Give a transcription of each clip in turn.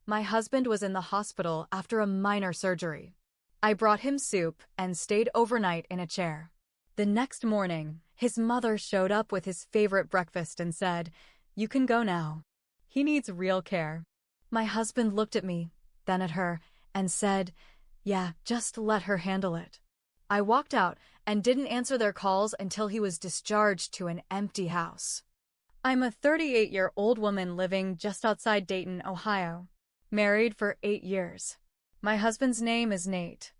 My husband was in the hospital after a minor surgery. I brought him soup and stayed overnight in a chair. The next morning, his mother showed up with his favorite breakfast and said, "You can go now. He needs real care." My husband looked at me, then at her, and said, "Yeah, just let her handle it." I walked out and didn't answer their calls until he was discharged to an empty house. I'm a 38-year-old woman living just outside Dayton, Ohio. Married for 8 years. My husband's name is Nate.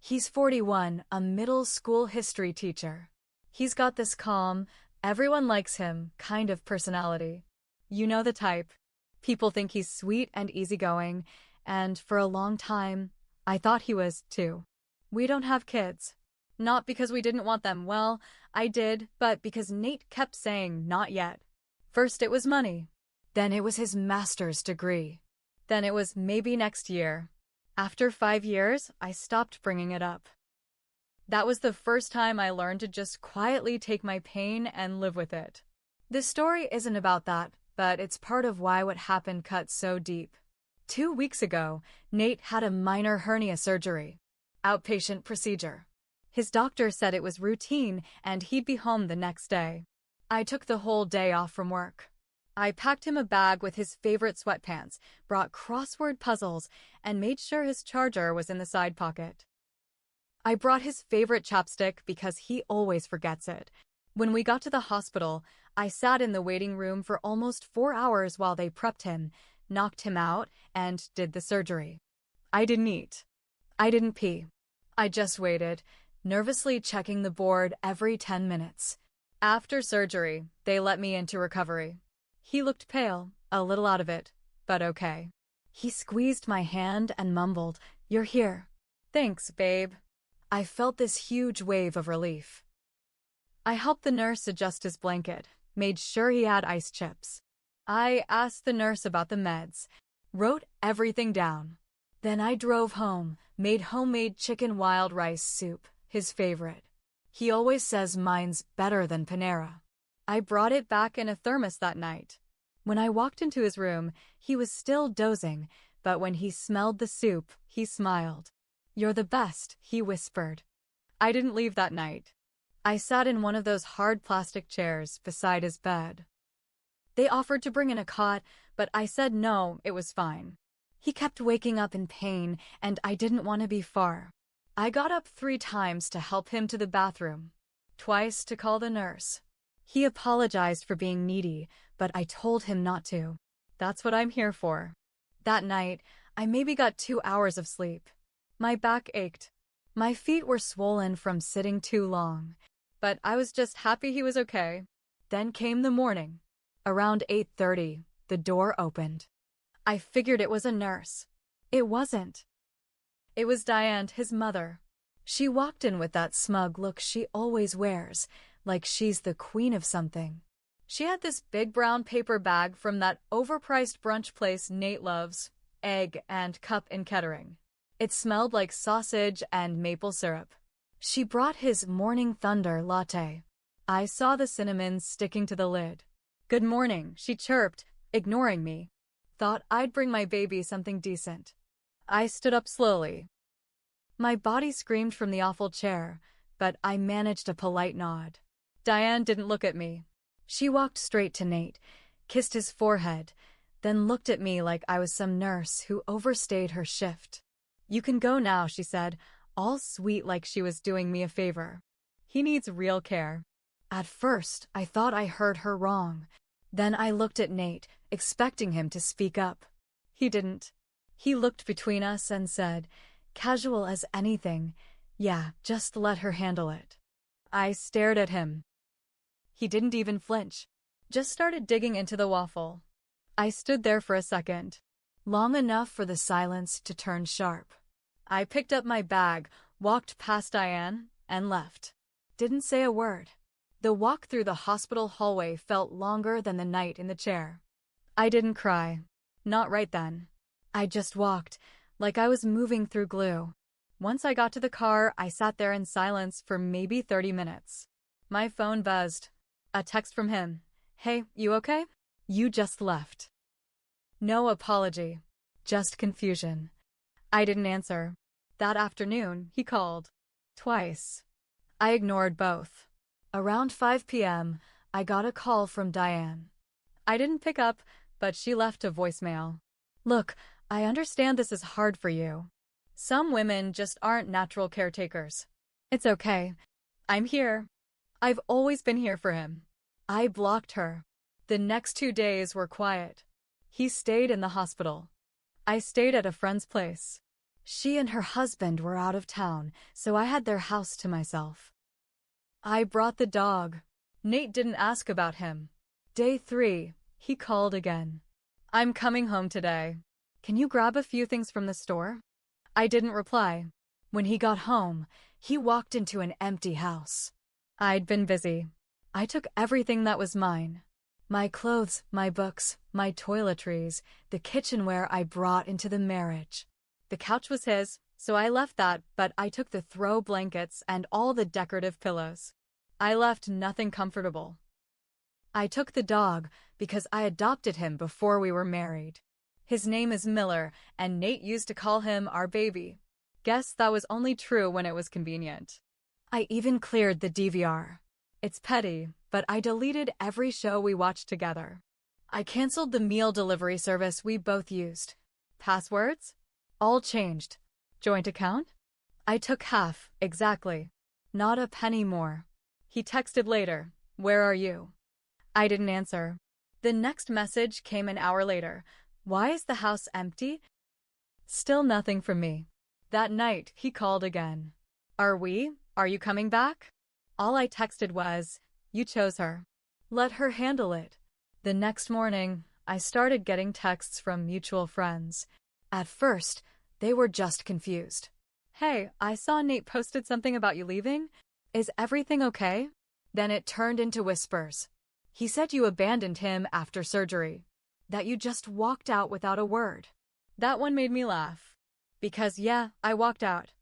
He's 41, a middle school history teacher. He's got this calm, everyone likes him kind of personality. You know the type. People think he's sweet and easygoing, and for a long time, I thought he was, too. We don't have kids. Not because we didn't want them, well, I did, but because Nate kept saying not yet. First it was money. Then it was his master's degree. Then it was maybe next year. After 5 years, I stopped bringing it up. That was the first time I learned to just quietly take my pain and live with it. This story isn't about that, but it's part of why what happened cut so deep. 2 weeks ago, Nate had a minor hernia surgery. Outpatient procedure. His doctor said it was routine and he'd be home the next day. I took the whole day off from work. I packed him a bag with his favorite sweatpants, brought crossword puzzles, and made sure his charger was in the side pocket. I brought his favorite chapstick because he always forgets it. When we got to the hospital, I sat in the waiting room for almost 4 hours while they prepped him, knocked him out, and did the surgery. I didn't eat. I didn't pee. I just waited, nervously checking the board every 10 minutes. After surgery, they let me into recovery. He looked pale, a little out of it, but okay. He squeezed my hand and mumbled, "You're here." "Thanks, babe." I felt this huge wave of relief. I helped the nurse adjust his blanket, made sure he had ice chips. I asked the nurse about the meds, wrote everything down. Then I drove home, made homemade chicken wild rice soup, his favorite. He always says mine's better than Panera. I brought it back in a thermos that night. When I walked into his room, he was still dozing, but when he smelled the soup, he smiled. "You're the best," he whispered. I didn't leave that night. I sat in one of those hard plastic chairs beside his bed. They offered to bring in a cot, but I said no, it was fine. He kept waking up in pain, and I didn't want to be far. I got up 3 times to help him to the bathroom, twice to call the nurse. He apologized for being needy, but I told him not to. That's what I'm here for. That night, I maybe got 2 hours of sleep. My back ached. My feet were swollen from sitting too long, but I was just happy he was okay. Then came the morning. Around 8:30, the door opened. I figured it was a nurse. It wasn't. It was Diane, his mother. She walked in with that smug look she always wears, like she's the queen of something. She had this big brown paper bag from that overpriced brunch place Nate loves, Egg and Cup in Kettering. It smelled like sausage and maple syrup. She brought his Morning Thunder latte. I saw the cinnamon sticking to the lid. "Good morning," she chirped, ignoring me. Thought I'd bring my baby something decent. I stood up slowly. My body screamed from the awful chair, but I managed a polite nod. Diane didn't look at me. She walked straight to Nate, kissed his forehead, then looked at me like I was some nurse who overstayed her shift. "You can go now," she said, all sweet like she was doing me a favor. "He needs real care." At first, I thought I heard her wrong. Then I looked at Nate, expecting him to speak up. He didn't. He looked between us and said, casual as anything, "Yeah, just let her handle it." I stared at him. He didn't even flinch. Just started digging into the waffle. I stood there for a second, long enough for the silence to turn sharp. I picked up my bag, walked past Diane, and left. Didn't say a word. The walk through the hospital hallway felt longer than the night in the chair. I didn't cry. Not right then. I just walked, like I was moving through glue. Once I got to the car, I sat there in silence for maybe 30 minutes. My phone buzzed. A text from him. "Hey, you okay? You just left." No apology. Just confusion. I didn't answer. That afternoon, he called. Twice. I ignored both. Around 5 p.m., I got a call from Diane. I didn't pick up, but she left a voicemail. Look, I understand this is hard for you. Some women just aren't natural caretakers. It's okay. I'm here. I've always been here for him. I blocked her. The next 2 days were quiet. He stayed in the hospital. I stayed at a friend's place. She and her husband were out of town, so I had their house to myself. I brought the dog. Nate didn't ask about him. Day 3, he called again. I'm coming home today. Can you grab a few things from the store? I didn't reply. When he got home, he walked into an empty house. I'd been busy. I took everything that was mine. My clothes, my books, my toiletries, the kitchenware I brought into the marriage. The couch was his, so I left that, but I took the throw blankets and all the decorative pillows. I left nothing comfortable. I took the dog because I adopted him before we were married. His name is Miller, and Nate used to call him our baby. Guess that was only true when it was convenient. I even cleared the DVR. It's petty, but I deleted every show we watched together. I canceled the meal delivery service we both used. Passwords? All changed. Joint account? I took half, exactly. Not a penny more. He texted later, "Where are you?" I didn't answer. The next message came an hour later. "Why is the house empty?" Still nothing from me. That night, he called again. Are you coming back?" All I texted was, "You chose her. Let her handle it." The next morning, I started getting texts from mutual friends. At first, they were just confused. "Hey, I saw Nate posted something about you leaving. Is everything okay?" Then it turned into whispers. "He said you abandoned him after surgery. That you just walked out without a word." That one made me laugh. Because yeah, I walked out.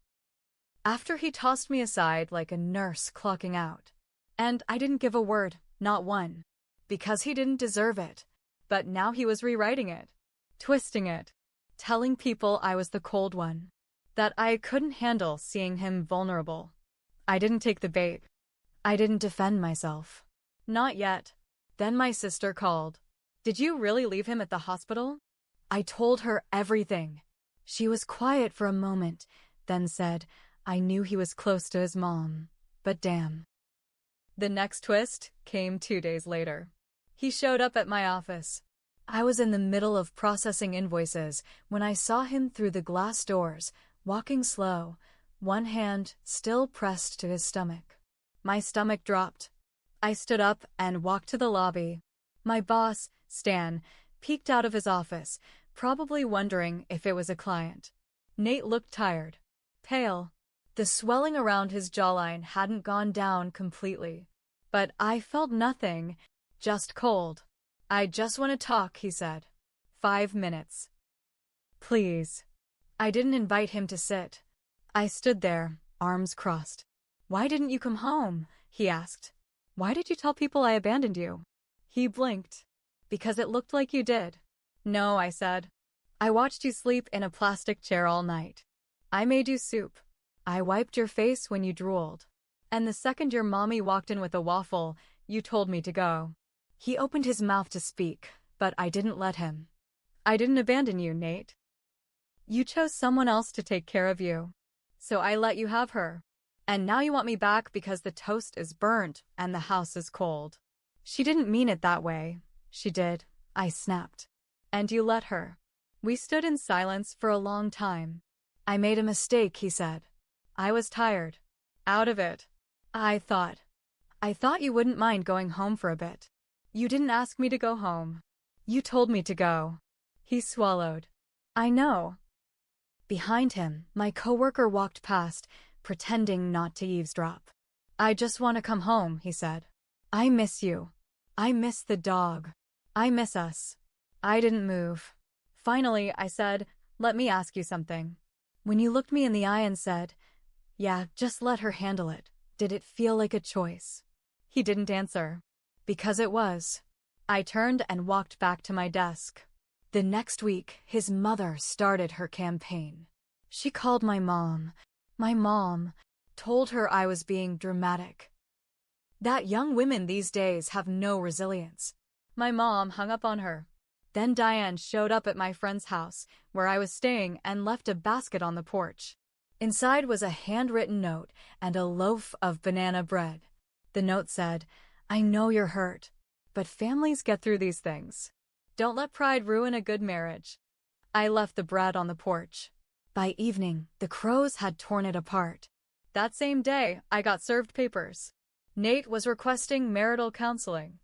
After he tossed me aside like a nurse clocking out. And I didn't give a word, not one. Because he didn't deserve it. But now he was rewriting it. Twisting it. Telling people I was the cold one. That I couldn't handle seeing him vulnerable. I didn't take the bait. I didn't defend myself. Not yet. Then my sister called. "Did you really leave him at the hospital?" I told her everything. She was quiet for a moment, then said, "I knew he was close to his mom, but damn." The next twist came 2 days later. He showed up at my office. I was in the middle of processing invoices when I saw him through the glass doors, walking slow, one hand still pressed to his stomach. My stomach dropped. I stood up and walked to the lobby. My boss, Stan, peeked out of his office, probably wondering if it was a client. Nate looked tired, pale. The swelling around his jawline hadn't gone down completely. But I felt nothing, just cold. "I just want to talk," he said. 5 minutes. "Please." I didn't invite him to sit. I stood there, arms crossed. "Why didn't you come home?" he asked. "Why did you tell people I abandoned you?" He blinked. "Because it looked like you did." "No," I said. "I watched you sleep in a plastic chair all night. I made you soup. I wiped your face when you drooled. And the second your mommy walked in with a waffle, you told me to go." He opened his mouth to speak, but I didn't let him. "I didn't abandon you, Nate. You chose someone else to take care of you. So I let you have her. And now you want me back because the toast is burnt and the house is cold." "She didn't mean it that way." "She did," I snapped. "And you let her." We stood in silence for a long time. "I made a mistake," he said. "I was tired. Out of it. I thought you wouldn't mind going home for a bit." "You didn't ask me to go home. You told me to go." He swallowed. "I know." Behind him, my coworker walked past, pretending not to eavesdrop. "I just want to come home," he said. "I miss you. I miss the dog. I miss us." I didn't move. Finally, I said, "Let me ask you something. When you looked me in the eye and said, 'Yeah, just let her handle it,' did it feel like a choice?" He didn't answer. Because it was. I turned and walked back to my desk. The next week, his mother started her campaign. She called my mom. My mom told her I was being dramatic. That young women these days have no resilience. My mom hung up on her. Then Diane showed up at my friend's house, where I was staying, and left a basket on the porch. Inside was a handwritten note and a loaf of banana bread. The note said, "I know you're hurt, but families get through these things. Don't let pride ruin a good marriage." I left the bread on the porch. By evening, the crows had torn it apart. That same day, I got served papers. Nate was requesting marital counseling.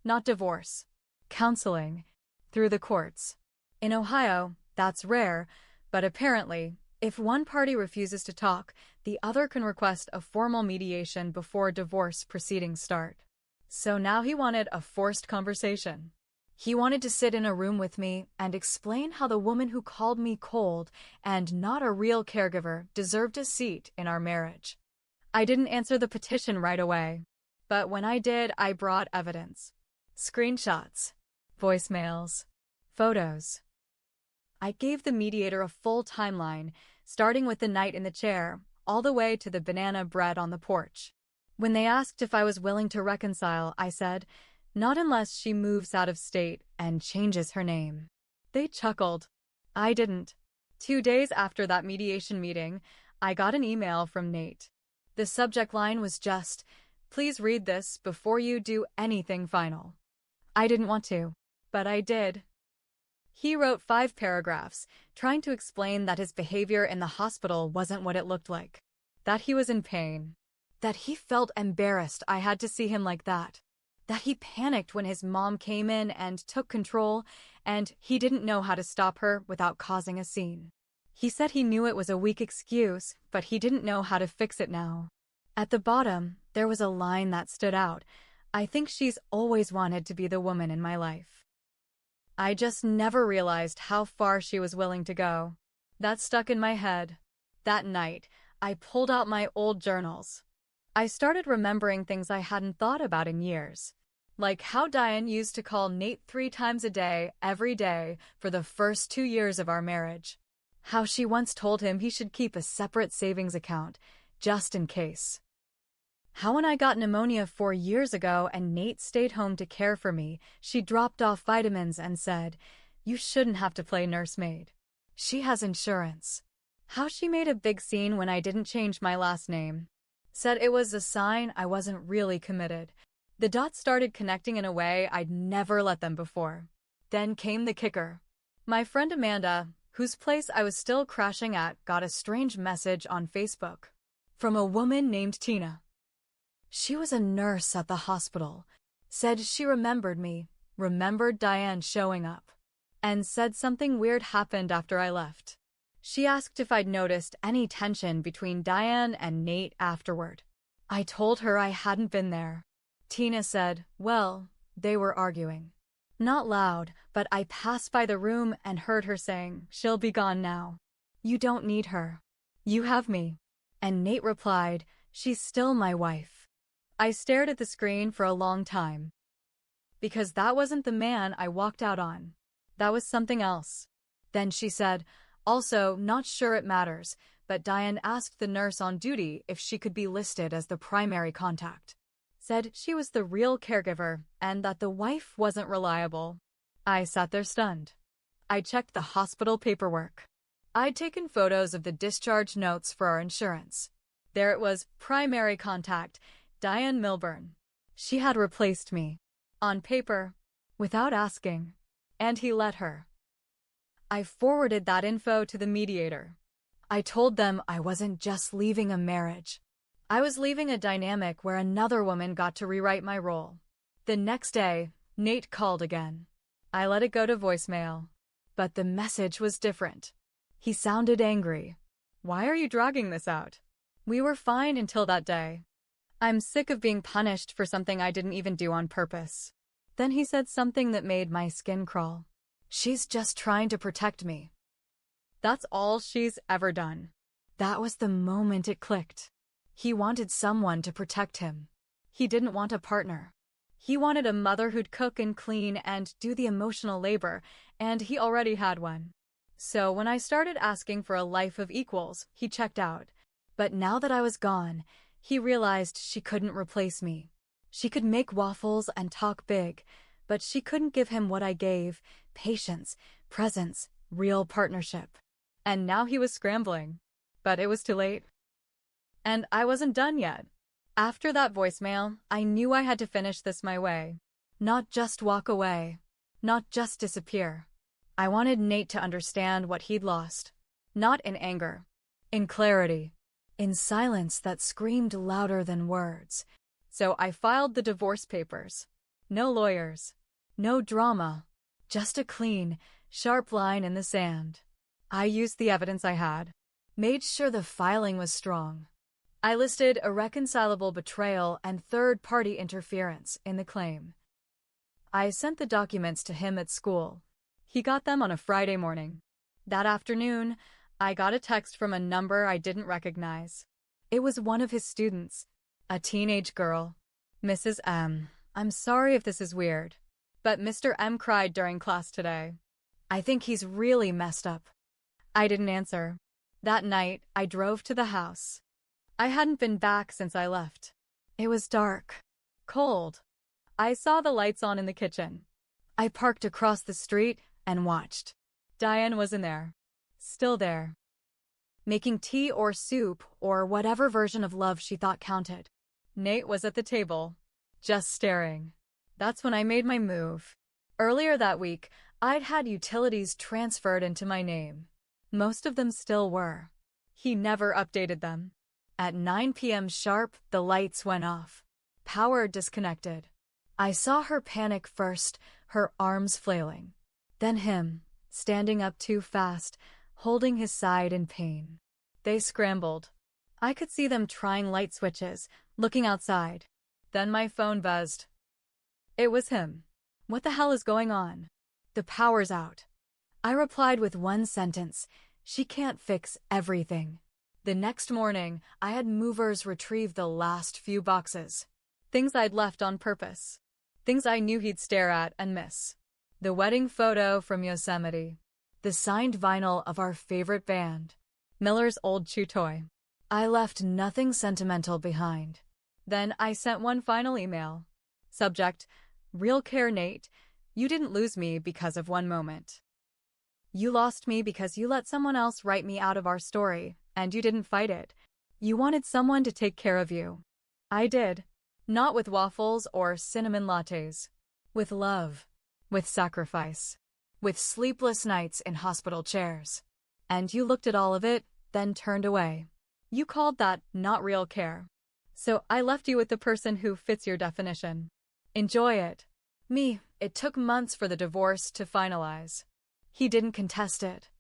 Not divorce. Counseling. Through the courts. In Ohio, that's rare, but apparently, if one party refuses to talk, the other can request a formal mediation before divorce proceedings start. So now he wanted a forced conversation. He wanted to sit in a room with me and explain how the woman who called me cold and not a real caregiver deserved a seat in our marriage. I didn't answer the petition right away, but when I did, I brought evidence. Screenshots, voicemails, photos. I gave the mediator a full timeline, starting with the night in the chair, all the way to the banana bread on the porch. When they asked if I was willing to reconcile, I said, "Not unless she moves out of state and changes her name." They chuckled. I didn't. 2 days after that mediation meeting, I got an email from Nate. The subject line was just, "Please read this before you do anything final." I didn't want to, but I did. He wrote 5 paragraphs, trying to explain that his behavior in the hospital wasn't what it looked like. That he was in pain. That he felt embarrassed I had to see him like that. That he panicked when his mom came in and took control, and he didn't know how to stop her without causing a scene. He said he knew it was a weak excuse, but he didn't know how to fix it now. At the bottom, there was a line that stood out. "I think she's always wanted to be the woman in my life." I just never realized how far she was willing to go. That stuck in my head. That night, I pulled out my old journals. I started remembering things I hadn't thought about in years. Like how Diane used to call Nate 3 times a day, every day, for the first 2 years of our marriage. How she once told him he should keep a separate savings account, just in case. How when I got pneumonia 4 years ago and Nate stayed home to care for me, she dropped off vitamins and said, "You shouldn't have to play nursemaid. She has insurance." How she made a big scene when I didn't change my last name. Said it was a sign I wasn't really committed. The dots started connecting in a way I'd never let them before. Then came the kicker. My friend Amanda, whose place I was still crashing at, got a strange message on Facebook. From a woman named Tina. She was a nurse at the hospital. Said she remembered me, remembered Diane showing up. And said something weird happened after I left. She asked if I'd noticed any tension between Diane and Nate afterward. I told her I hadn't been there. Tina said, "Well, they were arguing." Not loud, but I passed by the room and heard her saying, "She'll be gone now. You don't need her. You have me." And Nate replied, "She's still my wife." I stared at the screen for a long time. Because that wasn't the man I walked out on. That was something else. Then she said, "Also, not sure it matters, but Diane asked the nurse on duty if she could be listed as the primary contact. Said she was the real caregiver and that the wife wasn't reliable." I sat there stunned. I checked the hospital paperwork. I'd taken photos of the discharge notes for our insurance. There it was, primary contact, Diane Milburn. She had replaced me. On paper. Without asking. And he let her. I forwarded that info to the mediator. I told them I wasn't just leaving a marriage. I was leaving a dynamic where another woman got to rewrite my role. The next day, Nate called again. I let it go to voicemail. But the message was different. He sounded angry. "Why are you dragging this out? We were fine until that day. I'm sick of being punished for something I didn't even do on purpose." Then he said something that made my skin crawl. "She's just trying to protect me." That's all she's ever done. That was the moment it clicked. He wanted someone to protect him. He didn't want a partner. He wanted a mother who'd cook and clean and do the emotional labor, and he already had one. So when I started asking for a life of equals, he checked out. But now that I was gone, he realized she couldn't replace me. She could make waffles and talk big, but she couldn't give him what I gave: patience, presence, real partnership. And now he was scrambling. But it was too late. And I wasn't done yet. After that voicemail, I knew I had to finish this my way. Not just walk away. Not just disappear. I wanted Nate to understand what he'd lost. Not in anger. In clarity. In silence that screamed louder than words. So I filed the divorce papers. No lawyers. No drama. Just a clean, sharp line in the sand. I used the evidence I had. Made sure the filing was strong. I listed irreconcilable betrayal and third-party interference in the claim. I sent the documents to him at school. He got them on a Friday morning. That afternoon, I got a text from a number I didn't recognize. It was one of his students, a teenage girl. "Mrs. M, I'm sorry if this is weird, but Mr. M cried during class today. I think he's really messed up." I didn't answer. That night, I drove to the house. I hadn't been back since I left. It was dark. Cold. I saw the lights on in the kitchen. I parked across the street and watched. Diane was in there. Still there. Making tea or soup or whatever version of love she thought counted. Nate was at the table, just staring. That's when I made my move. Earlier that week, I'd had utilities transferred into my name. Most of them still were. He never updated them. At 9 p.m. sharp, the lights went off. Power disconnected. I saw her panic first, her arms flailing. Then him, standing up too fast, holding his side in pain. They scrambled. I could see them trying light switches, looking outside. Then my phone buzzed. It was him. "What the hell is going on?" "The power's out." I replied with one sentence: "She can't fix everything." The next morning, I had movers retrieve the last few boxes. Things I'd left on purpose. Things I knew he'd stare at and miss. The wedding photo from Yosemite. The signed vinyl of our favorite band. Miller's old chew toy. I left nothing sentimental behind. Then I sent one final email. Subject: Real care, Nate. You didn't lose me because of one moment. You lost me because you let someone else write me out of our story, and you didn't fight it. You wanted someone to take care of you. I did. Not with waffles or cinnamon lattes. With love. With sacrifice. With sleepless nights in hospital chairs. And you looked at all of it, then turned away. You called that not real care. So I left you with the person who fits your definition. Enjoy it. Me, it took months for the divorce to finalize. He didn't contest it.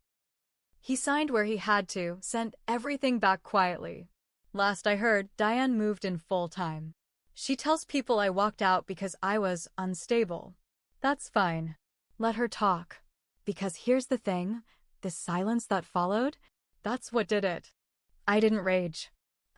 He signed where he had to, sent everything back quietly. Last I heard, Diane moved in full-time. She tells people I walked out because I was unstable. That's fine. Let her talk. Because here's the thing, the silence that followed, that's what did it. I didn't rage.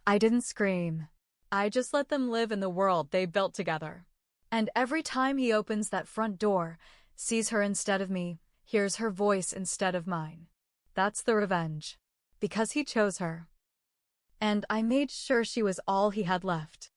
I didn't scream. I just let them live in the world they built together. And every time he opens that front door, sees her instead of me, hears her voice instead of mine. That's the revenge. Because he chose her. And I made sure she was all he had left.